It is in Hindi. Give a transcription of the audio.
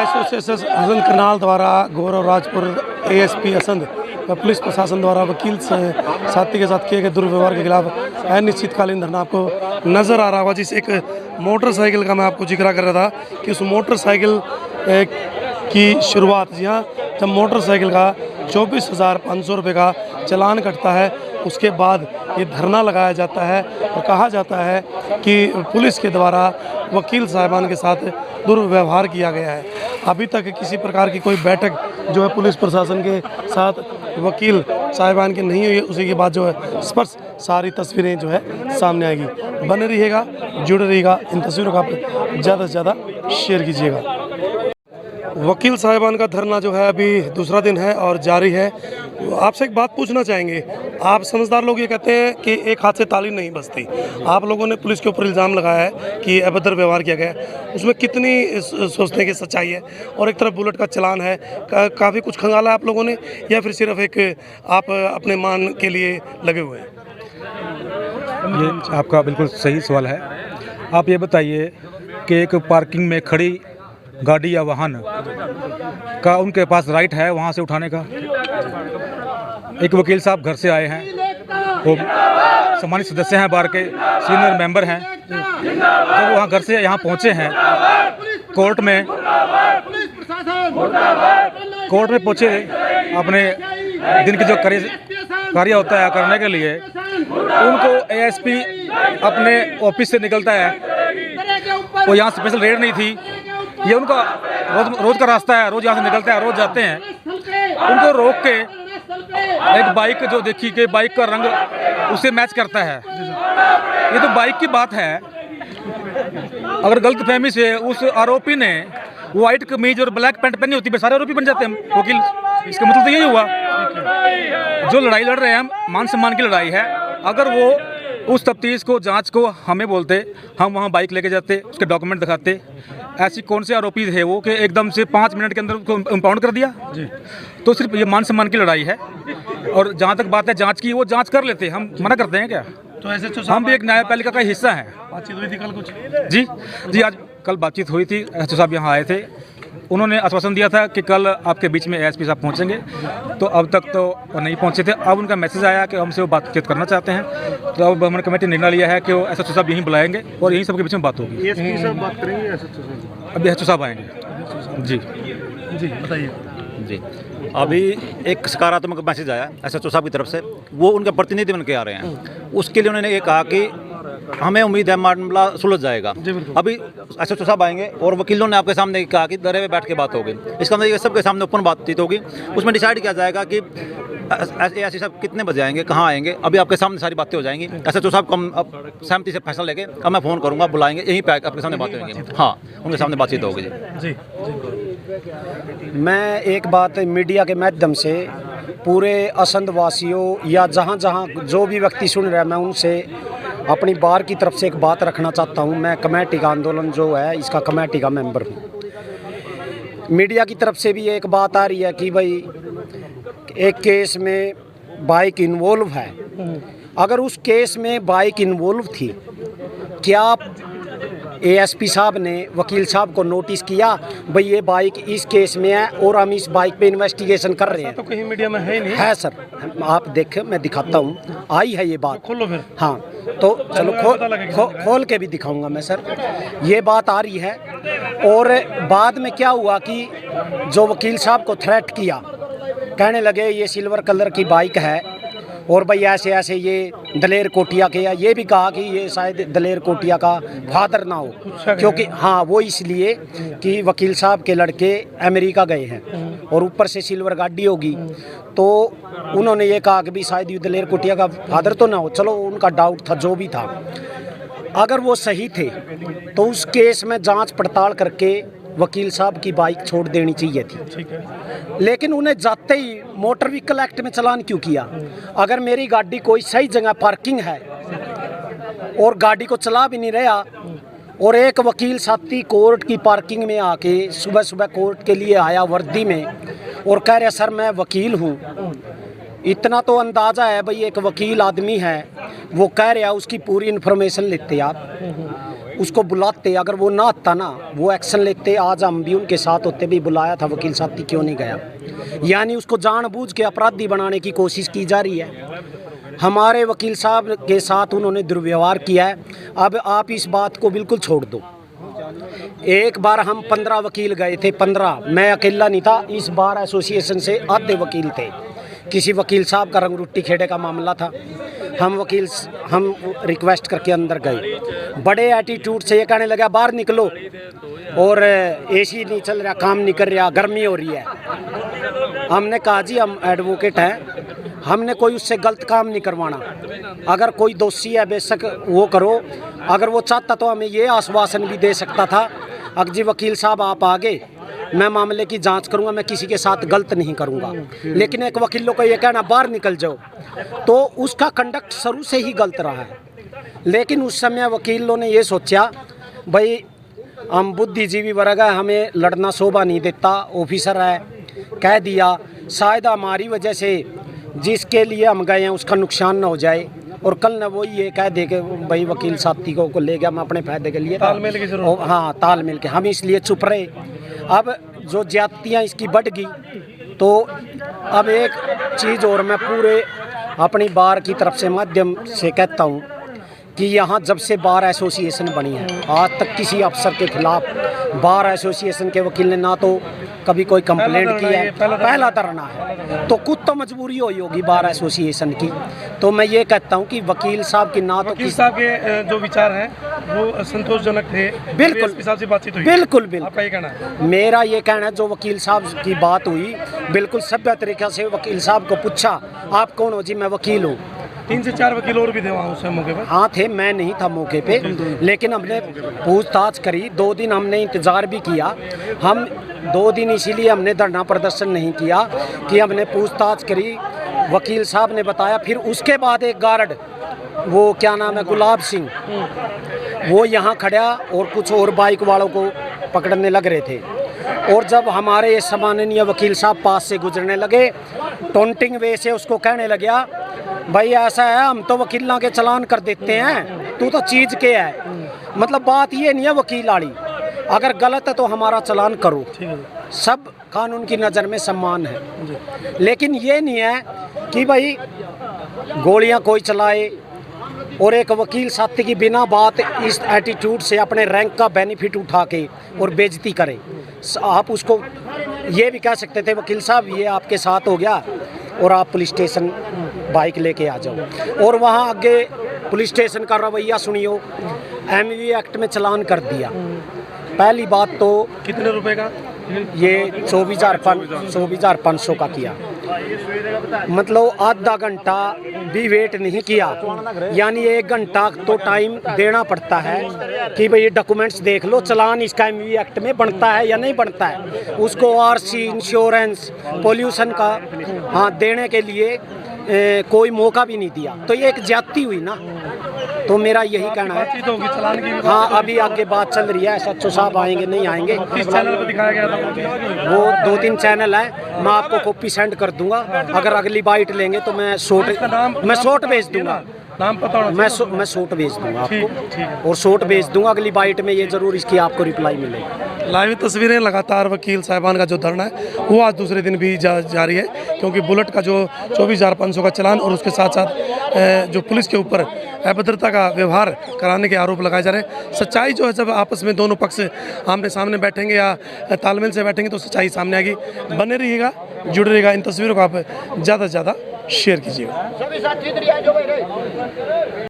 एसोसिएशन हसन करनाल द्वारा गौरव राजपुर एएसपी असंध व पुलिस प्रशासन द्वारा वकील साथी के साथ किए गए दुर्व्यवहार के खिलाफ अनिश्चितकालीन धरना आपको नज़र आ रहा होगा। जिस एक मोटरसाइकिल का मैं आपको जिक्र कर रहा था कि उस मोटरसाइकिल की शुरुआत, जी हाँ, जब मोटरसाइकिल का 24,500 रुपये का चालान कटता है उसके बाद ये धरना लगाया जाता है और कहा जाता है कि पुलिस के द्वारा वकील साहिबान के साथ दुर्व्यवहार किया गया है। अभी तक किसी प्रकार की कोई बैठक जो है पुलिस प्रशासन के साथ वकील साहिबान की नहीं हुई है। उसी के बाद जो है स्पष्ट सारी तस्वीरें जो है सामने आएगी। बने रहिएगा, जुड़े रहिएगा, इन तस्वीरों का आप ज़्यादा से ज़्यादा शेयर कीजिएगा। वकील साहिबान का धरना जो है अभी दूसरा दिन है और जारी है। आपसे एक बात पूछना चाहेंगे, आप समझदार लोग ये कहते हैं कि एक हाथ से ताली नहीं बजती। आप लोगों ने पुलिस के ऊपर इल्ज़ाम लगाया है कि अभद्र व्यवहार किया गया है, उसमें कितनी सोचते हैं कि सच्चाई है? और एक तरफ बुलेट का चालान है, काफ़ी कुछ खंगाला है आप लोगों ने, या फिर सिर्फ एक आप अपने मान के लिए लगे हुए हैं? ये आपका बिल्कुल सही सवाल है। आप ये बताइए कि एक पार्किंग में खड़ी गाड़ी या वाहन का उनके पास राइट है वहाँ से उठाने का? एक वकील साहब घर से आए हैं, वो सम्मानित सदस्य हैं, बार के सीनियर मेंबर हैं, जब वहाँ घर से यहाँ पहुँचे हैं कोर्ट में पहुँचे अपने दिन की जो कार्य होता है करने के लिए, उनको एएसपी अपने ऑफिस से निकलता है। वो यहाँ स्पेशल रेड नहीं थी, ये उनका रोज का रास्ता है, रोज यहाँ से निकलते हैं, रोज जाते हैं। उनको रोक के एक बाइक जो देखी कि बाइक का रंग उससे मैच करता है, ये तो बाइक की बात है। अगर गलतफहमी से उस आरोपी ने वाइट कमीज और ब्लैक पैंट पहनी होती है, सारे आरोपी बन जाते हैं वकील। इसका मतलब तो यही हुआ, जो लड़ाई लड़ रहे हैं मान सम्मान की लड़ाई है। अगर वो उस तफ्तीश को, जांच को हमें बोलते, हम वहाँ बाइक लेके जाते, उसके डॉक्यूमेंट दिखाते। ऐसी कौन से आरोपी थे वो कि एकदम से 5 मिनट के अंदर उसको इम्पाउंड कर दिया जी? तो सिर्फ ये मान सम्मान की लड़ाई है। और जहाँ तक बात है जांच की, वो जांच कर लेते, हम मना करते हैं क्या? तो ऐसे हम भी एक न्यायपालिका का हिस्सा हैं। बातचीत हुई थी कल कुछ? जी आज कल बातचीत हुई थी, एसपी साहब यहाँ आए थे, उन्होंने आश्वासन दिया था कि कल आपके बीच में एएसपी साहब पहुँचेंगे। तो अब तक तो नहीं पहुँचे थे। अब उनका मैसेज आया कि हमसे वो बातचीत करना चाहते हैं, तो अब हमने कमेटी निर्णय लिया है कि वो एसएचओ साहब यहीं बुलाएंगे और यहीं सबके बीच में बात होगी। एएसपी साहब बात करेंगे, एसएचओ साहब? अभी एसएचओ साहब आएंगे। जी बताइए। जी अभी एक सकारात्मक मैसेज आया एसएचओ साहब की तरफ से, वो उनके प्रतिनिधि बन के आ रहे हैं। उसके लिए उन्होंने ये कहा कि हमें उम्मीद है मामला सुलझ जाएगा। अभी एसएचओ साहब आएंगे और वकीलों ने आपके सामने कहा कि दरे में बैठ के बात होगी। इसका मतलब ये सबके सामने ओपन बातचीत होगी, उसमें डिसाइड किया जाएगा कि एसएचओ साहब कितने बजे आएंगे, कहाँ आएंगे। अभी आपके सामने सारी बातें हो जाएंगी। एसएचओ साहब को हम अब सहमति से फैसला लेके अब मैं फ़ोन करूँगा, बुलाएंगे, यहीं पे आपके सामने बातें होंगी। हाँ, उनके सामने बातचीत होगी। जी मैं एक बात मीडिया के माध्यम से पूरे असंध वासियों या जहाँ जहाँ जो भी व्यक्ति सुन रहा है, मैं उनसे अपनी बार की तरफ से एक बात रखना चाहता हूँ। मैं कमेटी का आंदोलन जो है इसका कमेटी का मेंबर हूँ। मीडिया की तरफ से भी एक बात आ रही है कि भाई एक केस में बाइक इन्वॉल्व है। अगर उस केस में बाइक इन्वॉल्व थी, क्या एएसपी साहब ने वकील साहब को नोटिस किया भाई ये बाइक इस केस में है और हम इस बाइक पे इन्वेस्टिगेशन कर रहे हैं? तो कहीं मीडिया में है नहीं। है सर, आप देखें, मैं दिखाता हूँ, आई है ये बात। खोलो फिर। हाँ तो चलो खोल के भी दिखाऊंगा मैं सर। ये बात आ रही है। और बाद में क्या हुआ कि जो वकील साहब को थ्रेट किया, कहने लगे ये सिल्वर कलर की बाइक है और भाई ऐसे ऐसे ये दलेर कोटिया के, या ये भी कहा कि ये शायद दलेर कोटिया का फादर ना हो, क्योंकि हाँ वो इसलिए कि वकील साहब के लड़के अमेरिका गए हैं और ऊपर से सिल्वर गाड़ी होगी, तो उन्होंने ये कहा कि भी शायद ये दलेर कोटिया का फादर तो ना हो। चलो उनका डाउट था, जो भी था। अगर वो सही थे तो उस केस में जांच पड़ताल करके वकील साहब की बाइक छोड़ देनी चाहिए थी। ठीक है। लेकिन उन्हें जाते ही मोटर व्हीकल एक्ट में चालान क्यों किया? अगर मेरी गाड़ी कोई सही जगह पार्किंग है और गाड़ी को चला भी नहीं रहा और एक वकील साथी कोर्ट की पार्किंग में आके सुबह सुबह कोर्ट के लिए आया वर्दी में और कह रहे सर मैं वकील हूँ, इतना तो अंदाज़ा है भाई एक वकील आदमी है वो कह रहा उसकी पूरी इन्फॉर्मेशन लेते आप, उसको बुलाते, अगर वो ना आता ना वो एक्शन लेते, आज हम भी उनके साथ होते, भी बुलाया था वकील साथी क्यों नहीं गया। यानी उसको जानबूझ के अपराधी बनाने की कोशिश की जा रही है। हमारे वकील साहब के साथ उन्होंने दुर्व्यवहार किया है। अब आप इस बात को बिल्कुल छोड़ दो। एक बार हम 15 वकील गए थे, 15, मैं अकेला नहीं था, इस बार एसोसिएशन से आधे वकील थे। किसी वकील साहब का रंगरुट्टी खेड़े का मामला था, हम रिक्वेस्ट करके अंदर गए, बड़े एटीट्यूड से ये कहने लगा बाहर निकलो, और एसी नहीं चल रहा, काम नहीं कर रहा, गर्मी हो रही है। हमने कहा जी हम एडवोकेट हैं, हमने कोई उससे गलत काम नहीं करवाना, अगर कोई दोषी है बेशक वो करो। अगर वो चाहता तो हमें ये आश्वासन भी दे सकता था, अगर जी वकील साहब आप आगे, मैं मामले की जांच करूंगा, मैं किसी के साथ गलत नहीं करूंगा। लेकिन एक वकीलों को ये कहना बाहर निकल जाओ, तो उसका कंडक्ट शुरू से ही गलत रहा है। लेकिन उस समय वकीलों ने ये सोचा भाई हम बुद्धिजीवी वर्ग है, हमें लड़ना शोभा नहीं देता, ऑफिसर है, कह दिया, शायद हमारी वजह से जिसके लिए हम गए हैं उसका नुकसान ना हो जाए, और कल न वो ये कह दे कि भाई वकील साथी को ले गया मैं अपने फायदे के लिए, तालमेल की जरूरत। हाँ तालमेल के, हम इसलिए चुप रहे। अब जो ज्यादतियाँ इसकी बढ़ गई, तो अब एक चीज़ और मैं पूरे अपनी बार की तरफ से माध्यम से कहता हूँ कि यहाँ जब से बार एसोसिएशन बनी है, आज तक किसी अफसर के खिलाफ बार एसोसिएशन के वकील ने ना तो कभी कोई कंप्लेंट की है, पहला धरना है, तो कुछ तो मजबूरी हुई होगी बार एसोसिएशन की। तो मैं ये कहता हूँ कि वकील साहब की ना तो वकील साहब के जो विचार हैं वो संतोषजनक थे, बिल्कुल DSP साहब से बातचीत हुई, बिल्कुल बिल्कुल आपका ये कहना है? मेरा ये कहना है, जो वकील साहब की बात हुई बिल्कुल सभ्य तरीके से वकील साहब को पूछा आप कौन हो जी, मैं वकील हूँ। 3 से 4 वकील और भी थे वहाँ उस मौके पर? हाँ थे, मैं नहीं था मौके पे, लेकिन हमने पूछताछ करी, 2 दिन हमने इंतज़ार भी किया। हम 2 दिन इसीलिए हमने धरना प्रदर्शन नहीं किया कि हमने पूछताछ करी, वकील साहब ने बताया। फिर उसके बाद एक गार्ड, वो क्या नाम है, गुलाब सिंह, वो यहाँ खड़ा और कुछ और बाइक वालों को पकड़ने लग रहे थे। और जब हमारे सम्माननीय वकील साहब पास से गुजरने लगे, टोंटिंग वे से उसको कहने लगा भाई ऐसा है, हम तो वकीलों के चलान कर देते हैं, तू तो चीज़ के है। मतलब बात ये नहीं है वकील आड़ी, अगर गलत है तो हमारा चलान करो, सब कानून की नज़र में सम्मान है। लेकिन ये नहीं है कि भाई गोलियां कोई चलाए और एक वकील साथी की बिना बात इस एटीट्यूड से अपने रैंक का बेनिफिट उठा के और बेइज्जती करे। आप उसको ये भी कह सकते थे वकील साहब ये आपके साथ हो गया और आप पुलिस स्टेशन बाइक लेके आ जाओ, और वहाँ आगे पुलिस स्टेशन का रवैया सुनियो, MV एक्ट में चलान कर दिया। पहली बात तो कितने रुपए का? ये 24,500 का किया, मतलब आधा घंटा भी वेट नहीं किया, यानी 1 घंटा तो टाइम देना पड़ता है कि भाई ये डॉक्यूमेंट्स देख लो, चलान इसका MV एक्ट में बनता है या नहीं बनता है। उसको RC, इंश्योरेंस, पोल्यूशन का हाँ देने के लिए कोई मौका भी नहीं दिया, तो ये एक ज्यादती हुई ना। तो मेरा यही कहना है। बातचीत होगी चलान की भी? हाँ अभी आगे बात चल रही है, SHO साहब आएंगे नहीं आएंगे, किस चैनल पर दिखाया गया था? वो 2-3 चैनल है, मैं आपको कॉपी सेंड कर दूंगा। अगर अगली बाइट लेंगे तो मैं शॉर्ट भेज दूंगा, नाम पता होना चाहिए। मैं शॉर्ट भेज दूंगा ठीक आपको, है। और शॉर्ट भेज दूंगा अगली बाइट में, ये जरूर इसकी आपको रिप्लाई मिलेगी। लाइव तस्वीरें लगातार वकील साहिबान का जो धरना है वो आज दूसरे दिन भी जारी है, क्योंकि बुलेट का जो 24,500 का चलान और उसके साथ साथ जो पुलिस के ऊपर अभद्रता का व्यवहार कराने के आरोप लगाए जा रहे हैं। सच्चाई जो है जब आपस में दोनों पक्ष आमने सामने बैठेंगे या तालमेल से बैठेंगे तो सच्चाई सामने आएगी। बने रहिएगा, जुड़े रहिएगा, इन तस्वीरों को आप ज़्यादा से ज़्यादा शेयर कीजिएगा।